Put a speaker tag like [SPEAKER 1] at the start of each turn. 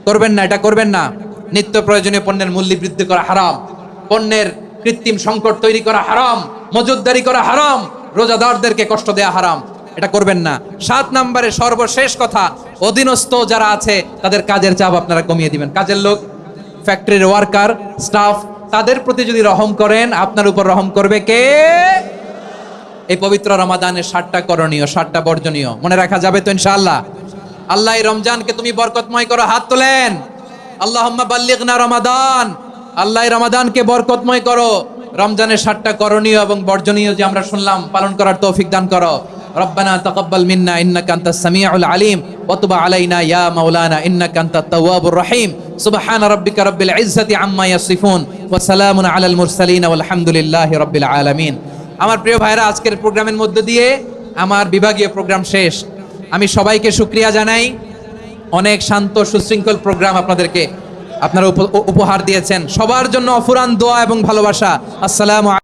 [SPEAKER 1] করবেন না, এটা করবেন না। নিত্য প্রয়োজনীয় পণ্যের মূল্য বৃদ্ধি করা হারাম, পণ্যের কৃত্রিম সংকট তৈরি করা হারাম, মজুতদারি করা হারাম, রোজাদারদেরকে কষ্ট দেয়া হারাম, এটা করবেন না। 7 নম্বরে সর্বশেষ কথা, অধীনস্থ যারা আছে তাদের কাজের চাপ আপনারা কমিয়ে দিবেন। কাজের লোক, ফ্যাক্টরির ওয়ার্কার, স্টাফ, তাদের প্রতি যদি রহম করেন, আপনার উপর রহম করবে কে? এই পবিত্র রমাদানের 7টা করণীয়, 7টা বর্জনীয় মনে রাখা যাবে তো ইনশাআল্লাহ? আল্লাহ এই রমজানকে তুমি বরকতময় করো, হাত তোলেন। আল্লাহুম্মা বাল্লিগনা রমাদান, আল্লাহ এই রমাদানকে বরকতময় করো। রমজানের 7টা করণীয় এবং বর্জনীয় যে আমরা শুনলাম, পালন করার তৌফিক দান করো। রব্বানা তাকাব্বাল মিন্না ইন্নাকা আনতাস সামিউল আলিম ওয়া তুব আলাইনা ইয়া মাওলানা ইন্নাকা আনতাত তাওয়াবুর রহিম। সুবহান রাব্বিকা রাব্বিল ইজ্জাতি আম্মা ইয়াসিফুন ওয়া সালামুন আলাল মুরসালিন ওয়াল হামদুলিল্লাহি রাব্বিল আলামিন। আমার প্রিয় ভাইরা, আজকের প্রোগ্রামের মধ্য দিয়ে আমার বিভাগীয় প্রোগ্রাম শেষ। আমি সবাইকে শুকরিয়া জানাই। অনেক শান্ত সুশৃঙ্খল প্রোগ্রাম আপনারা উপহার দিয়েছেন। সবার জন্য অফুরান দোয়া এবং ভালোবাসা। আসসালামু